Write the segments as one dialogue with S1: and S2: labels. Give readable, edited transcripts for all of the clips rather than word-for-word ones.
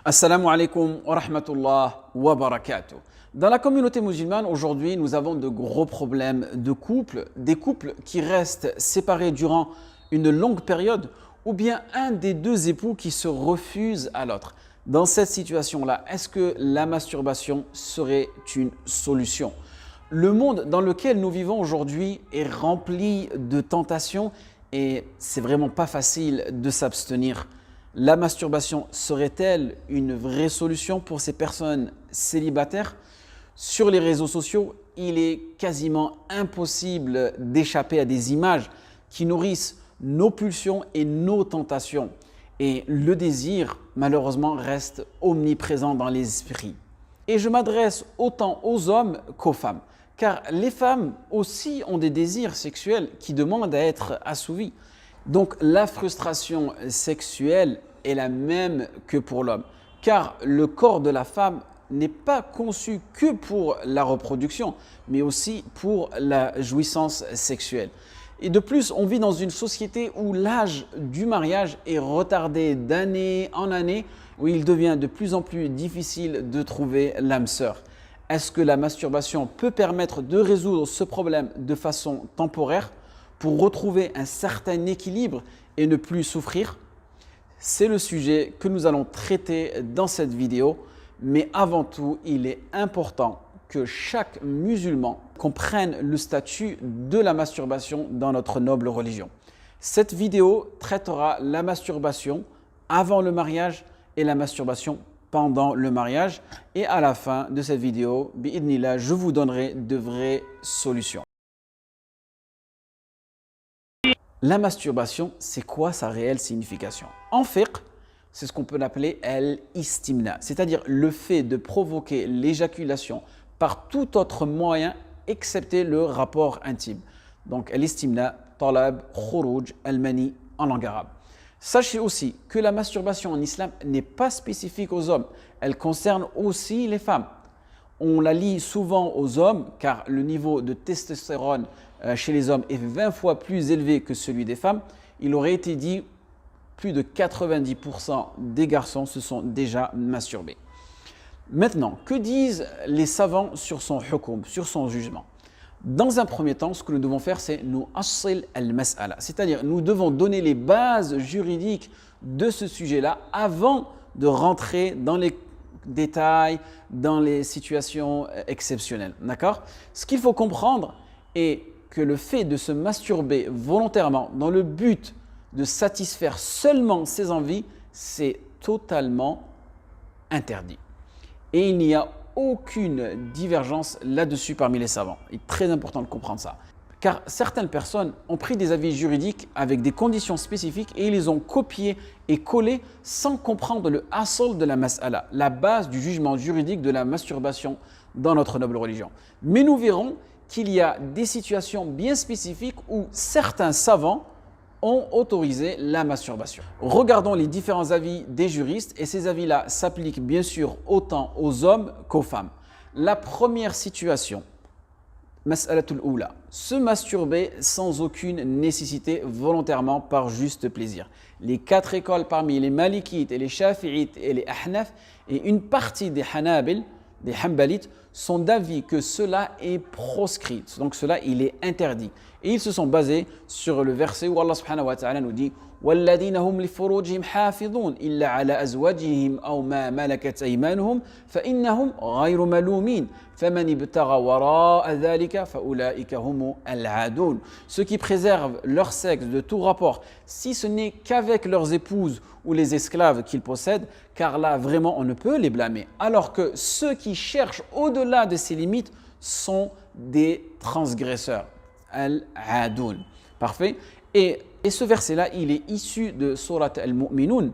S1: Assalamu alaikum wa rahmatullah wa barakatuh. Dans la communauté musulmane, aujourd'hui, nous avons de gros problèmes de couples, des couples qui restent séparés durant une longue période ou bien un des deux époux qui se refuse à l'autre. Dans cette situation-là, est-ce que la masturbation serait une solution? Le monde dans lequel nous vivons aujourd'hui est rempli de tentations et c'est vraiment pas facile de s'abstenir. La masturbation serait-elle une vraie solution pour ces personnes célibataires? Sur les réseaux sociaux, il est quasiment impossible d'échapper à des images qui nourrissent nos pulsions et nos tentations. Et le désir, malheureusement, reste omniprésent dans les esprits. Et je m'adresse autant aux hommes qu'aux femmes, car les femmes aussi ont des désirs sexuels qui demandent à être assouvis. Donc la frustration sexuelle est la même que pour l'homme, car le corps de la femme n'est pas conçu que pour la reproduction, mais aussi pour la jouissance sexuelle. Et de plus, on vit dans une société où l'âge du mariage est retardé d'année en année, où il devient de plus en plus difficile de trouver l'âme sœur. Est-ce que la masturbation peut permettre de résoudre ce problème de façon temporaire pour retrouver un certain équilibre et ne plus souffrir? C'est le sujet que nous allons traiter dans cette vidéo, mais avant tout, il est important que chaque musulman comprenne le statut de la masturbation dans notre noble religion. Cette vidéo traitera la masturbation avant le mariage et la masturbation pendant le mariage. Et à la fin de cette vidéo, bi'idnillah, je vous donnerai de vraies solutions. La masturbation, c'est quoi sa réelle signification? En fiqh, c'est ce qu'on peut appeler al-istimna, c'est-à-dire le fait de provoquer l'éjaculation par tout autre moyen excepté le rapport intime. Donc, al-istimna, talab, khuruj, al-mani en langue arabe. Sachez aussi que la masturbation en islam n'est pas spécifique aux hommes, elle concerne aussi les femmes. On la lie souvent aux hommes car le niveau de testostérone chez les hommes est 20 fois plus élevé que celui des femmes. Il aurait été dit plus de 90% des garçons se sont déjà masturbés. Maintenant, que disent les savants sur son hukm, sur son jugement? Dans un premier temps, ce que nous devons faire, c'est nous assil al-mas'ala, c'est-à-dire nous devons donner les bases juridiques de ce sujet-là avant de rentrer dans les détails, dans les situations exceptionnelles. D'accord? Ce qu'il faut comprendre est que le fait de se masturber volontairement dans le but de satisfaire seulement ses envies, c'est totalement interdit. Et il n'y a aucune divergence là-dessus parmi les savants. Il est très important de comprendre ça. Car certaines personnes ont pris des avis juridiques avec des conditions spécifiques et ils les ont copiés et collés sans comprendre le asl de la mas'ala, la base du jugement juridique de la masturbation dans notre noble religion. Mais nous verrons qu'il y a des situations bien spécifiques où certains savants ont autorisé la masturbation. Regardons les différents avis des juristes et ces avis-là s'appliquent bien sûr autant aux hommes qu'aux femmes. La première situation, mas'alatul oula, se masturber sans aucune nécessité volontairement par juste plaisir. Les quatre écoles parmi les malikites et les shafi'ites et les ahnaf et une partie des hanabil, des hanbalites, sont d'avis que cela est proscrit. Donc cela, il est interdit. Et ils se sont basés sur le verset où Allah subhanahu wa ta'ala nous dit وَالَّذِينَ هُمْ لِفُرُوجِهِمْ حَافِظُونَ إِلَّا عَلَى أَزْوَاجِهِمْ أَوْ مَا مَلَكَتْ أَيْمَانُهُمْ فَإِنَّهُمْ غَيْرُ مَلُومِينَ فَمَنِ ابْتَغَى وَرَاءَ ذَلِكَ فَأُولَٰئِكَ هُمُ الْعَادُونَ. Ceux qui préservent leur sexe de tout rapport, si ce n'est qu'avec leurs épouses ou les esclaves qu'ils possèdent, car là vraiment on ne peut les blâmer. Alors que ceux qui cherchent au-delà de ces limites sont des transgresseurs. Al-Adoun. Parfait. Et ce verset-là, il est issu de Surat Al-Mu'minun,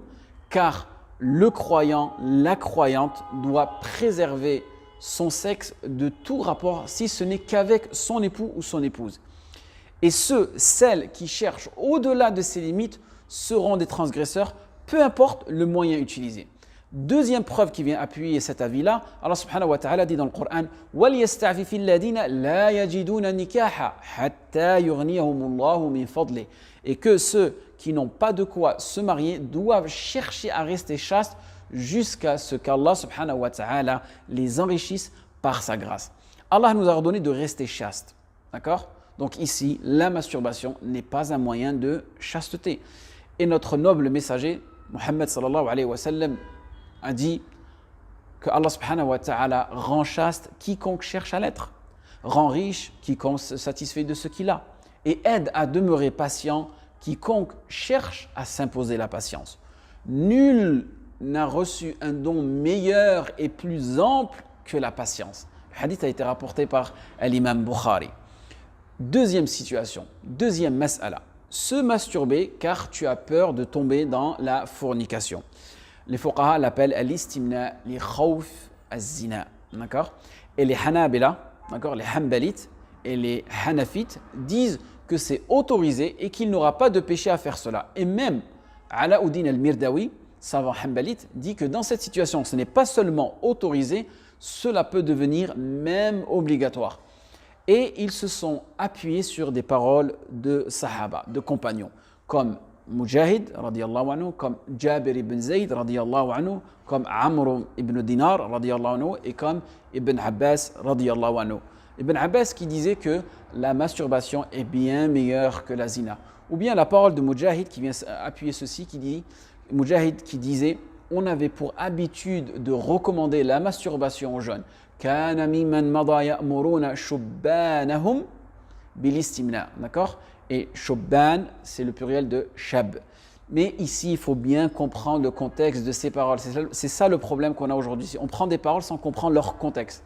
S1: car le croyant, la croyante doit préserver son sexe de tout rapport, si ce n'est qu'avec son époux ou son épouse. Et celles qui cherchent au-delà de ces limites seront des transgresseurs, peu importe le moyen utilisé. Deuxième preuve qui vient appuyer cet avis-là, Allah subhanahu wa ta'ala dit dans le Coran وَلْيَسْتَعْفِفِ الَّذِينَ لَا يَجِدُونَ نِكَاحًا حَتَّى يُغْنِيَهُمُ اللَّهُ مِنْ فَضْلِهِ. Et que ceux qui n'ont pas de quoi se marier doivent chercher à rester chastes jusqu'à ce qu'Allah subhanahu wa ta'ala les enrichisse par sa grâce. Allah nous a ordonné de rester chaste. D'accord? Donc ici, la masturbation n'est pas un moyen de chasteté. Et notre noble messager, Muhammad sallallahu alayhi wa sallam, a dit que Allah subhanahu wa ta'ala rend chaste quiconque cherche à l'être, rend riche quiconque se satisfait de ce qu'il a, et aide à demeurer patient quiconque cherche à s'imposer la patience. Nul n'a reçu un don meilleur et plus ample que la patience. Le hadith a été rapporté par l'imam Bukhari. Deuxième situation, deuxième mas'ala, se masturber car tu as peur de tomber dans la fornication. Les fuqaha l'appellent al-istimna li khawf az-zina, d'accord? Et les Hanabila, d'accord, les Hanbalites et les Hanafites disent que c'est autorisé et qu'il n'aura pas de péché à faire cela. Et même Alauddin al-Mirdawi, savant Hanbalite, dit que dans cette situation, ce n'est pas seulement autorisé, cela peut devenir même obligatoire. Et ils se sont appuyés sur des paroles de Sahaba, de compagnons, comme Mujahid, radiyallahu anhu, comme Jabir ibn Zayd, radiyallahu anhu, comme Amr ibn Dinar, radiyallahu anhu, et comme Ibn Abbas, radiyallahu anhu. Ibn Abbas qui disait que la masturbation est bien meilleure que la zina. Ou bien la parole de Mujahid qui vient appuyer ceci, qui dit, Mujahid qui disait, on avait pour habitude de recommander la masturbation aux jeunes. Kana mimman mada ya'muruna shubbanahum bilistimna. D'accord? Et shubban, c'est le pluriel de shab. Mais ici, il faut bien comprendre le contexte de ces paroles. C'est ça le problème qu'on a aujourd'hui. On prend des paroles sans comprendre leur contexte.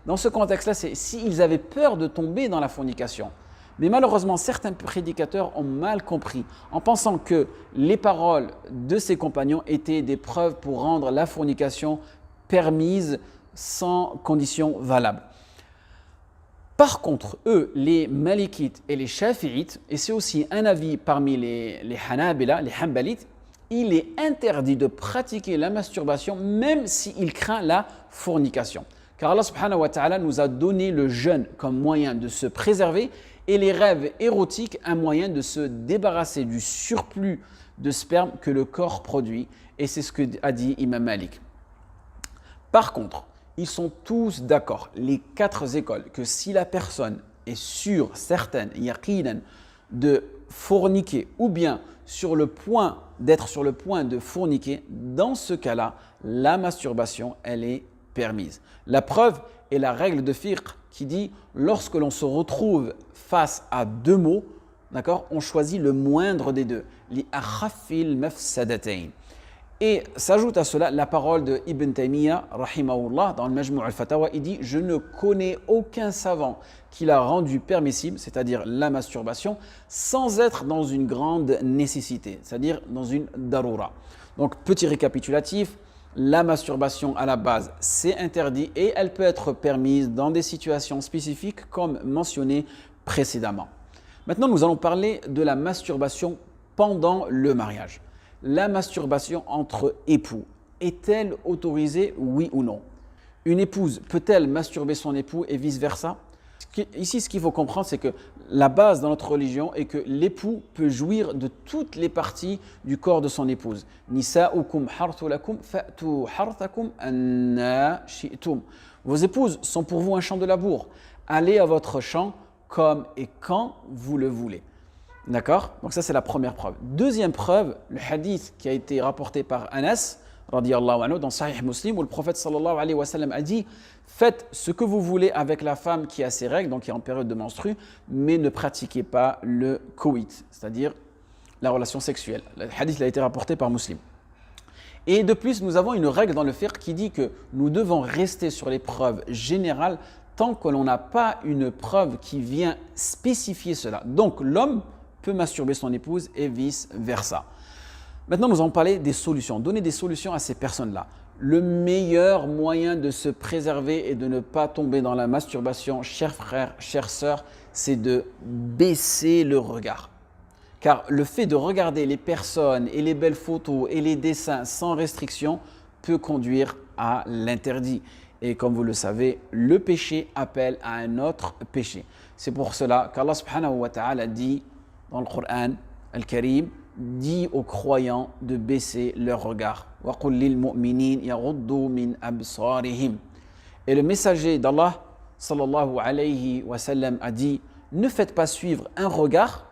S1: Dans ce contexte-là, c'est s'ils avaient peur de tomber dans la fornication. Mais malheureusement, certains prédicateurs ont mal compris en pensant que les paroles de ces compagnons étaient des preuves pour rendre la fornication permise sans conditions valables. Par contre, eux, les Malikites et les Shafi'ites, et c'est aussi un avis parmi les Hanabila, les Hanbalites, il est interdit de pratiquer la masturbation même s'il craint la fornication. Car Allah subhanahu wa ta'ala nous a donné le jeûne comme moyen de se préserver et les rêves érotiques un moyen de se débarrasser du surplus de sperme que le corps produit. Et c'est ce que a dit Imam Malik. Par contre, ils sont tous d'accord, les quatre écoles, que si la personne est sûre, certaine, yaqinan, de forniquer ou bien d'être sur le point de forniquer, dans ce cas-là, la masturbation, elle est permise. La preuve est la règle de fiqh qui dit lorsque l'on se retrouve face à deux mots, d'accord, on choisit le moindre des deux. Li akhaffil mafsadatayn. Et s'ajoute à cela la parole de Ibn Taymiyyah, rahimahullah, dans le Majmou' al-Fatawa, il dit « Je ne connais aucun savant qui l'a rendu permissible, c'est-à-dire la masturbation, sans être dans une grande nécessité, c'est-à-dire dans une daroura. » Donc, petit récapitulatif, la masturbation à la base, c'est interdit et elle peut être permise dans des situations spécifiques comme mentionné précédemment. Maintenant, nous allons parler de la masturbation pendant le mariage. La masturbation entre époux, est-elle autorisée, oui ou non? Une épouse peut-elle masturber son époux et vice-versa? Ici, ce qu'il faut comprendre, c'est que la base dans notre religion est que l'époux peut jouir de toutes les parties du corps de son épouse. Nisa'ukum harthu lakum fa'tu harthakum anna shi'tum. Vos épouses sont pour vous un champ de labour. Allez à votre champ comme et quand vous le voulez. D'accord? Donc ça, c'est la première preuve. Deuxième preuve, le hadith qui a été rapporté par Anas, radiyallahu anhu, dans Sahih Muslim, où le prophète sallallahu alayhi wa sallam a dit « Faites ce que vous voulez avec la femme qui a ses règles, donc qui est en période de menstru, mais ne pratiquez pas le coït, c'est-à-dire la relation sexuelle. » Le hadith a été rapporté par Muslim. Et de plus, nous avons une règle dans le fiqh qui dit que nous devons rester sur les preuves générales tant que l'on n'a pas une preuve qui vient spécifier cela. Donc l'homme peut masturber son épouse et vice-versa. Maintenant, nous allons parler des solutions, donner des solutions à ces personnes-là. Le meilleur moyen de se préserver et de ne pas tomber dans la masturbation, chers frères, chères sœurs, c'est de baisser le regard. Car le fait de regarder les personnes et les belles photos et les dessins sans restriction peut conduire à l'interdit. Et comme vous le savez, le péché appelle à un autre péché. C'est pour cela qu'Allah subhanahu wa ta'ala dit dans le Coran Al-Karim, dit aux croyants de baisser leur regard. وَقُلْ لِلْمُؤْمِنِينَ يَغُضُّوا مِنْ أَبْصَارِهِمْ. Et le messager d'Allah, sallallahu alayhi wa sallam, a dit « Ne faites pas suivre un regard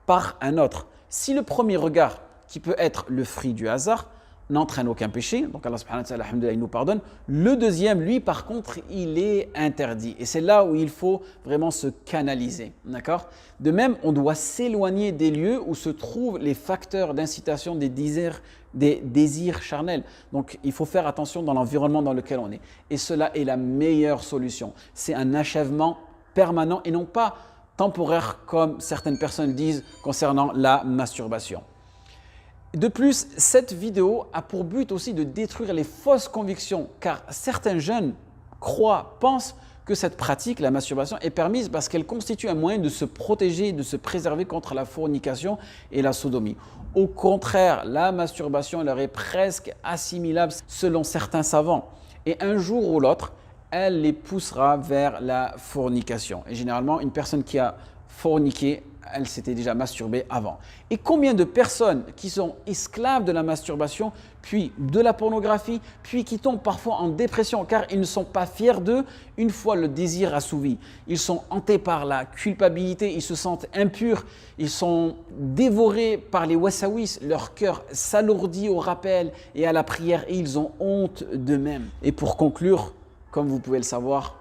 S1: par un autre. » Si le premier regard, qui peut être le fruit du hasard, n'entraîne aucun péché, donc Allah subhanahu wa ta'ala, alhamdoulilah, il nous pardonne. Le deuxième, lui, par contre, il est interdit. Et c'est là où il faut vraiment se canaliser. D'accord ? De même, on doit s'éloigner des lieux où se trouvent les facteurs d'incitation des désirs charnels. Donc, il faut faire attention dans l'environnement dans lequel on est. Et cela est la meilleure solution. C'est un achèvement permanent et non pas temporaire comme certaines personnes disent concernant la masturbation. De plus, cette vidéo a pour but aussi de détruire les fausses convictions, car certains jeunes pensent que cette pratique, la masturbation, est permise parce qu'elle constitue un moyen de se protéger, de se préserver contre la fornication et la sodomie. Au contraire, la masturbation leur est presque assimilable selon certains savants. Et un jour ou l'autre, elle les poussera vers la fornication. Et généralement, une personne qui a forniqué, elle s'était déjà masturbée avant. Et combien de personnes qui sont esclaves de la masturbation, puis de la pornographie, puis qui tombent parfois en dépression car ils ne sont pas fiers d'eux une fois le désir assouvi. Ils sont hantés par la culpabilité, ils se sentent impurs, ils sont dévorés par les wasawis, leur cœur s'alourdit au rappel et à la prière et ils ont honte d'eux-mêmes. Et pour conclure, comme vous pouvez le savoir,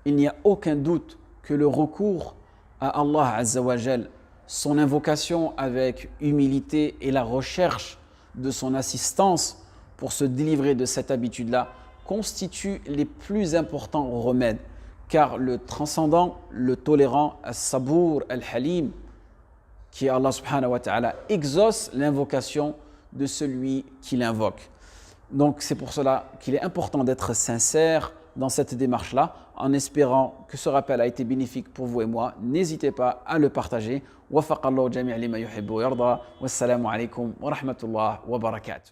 S1: il n'y a aucun doute que le recours à Allah Azza wa Jal, son invocation avec humilité et la recherche de son assistance pour se délivrer de cette habitude-là constituent les plus importants remèdes. Car le transcendant, le tolérant, As-Sabour, Al-Halim, qui est Allah subhanahu wa ta'ala, exauce l'invocation de celui qui l'invoque. Donc c'est pour cela qu'il est important d'être sincère dans cette démarche-là, en espérant que ce rappel a été bénéfique pour vous et moi. N'hésitez pas à le partager. Waffaqallahu jami' lima yuhibbu wa yarda. Wassalamu alaikum wa rahmatullah wa barakatuh.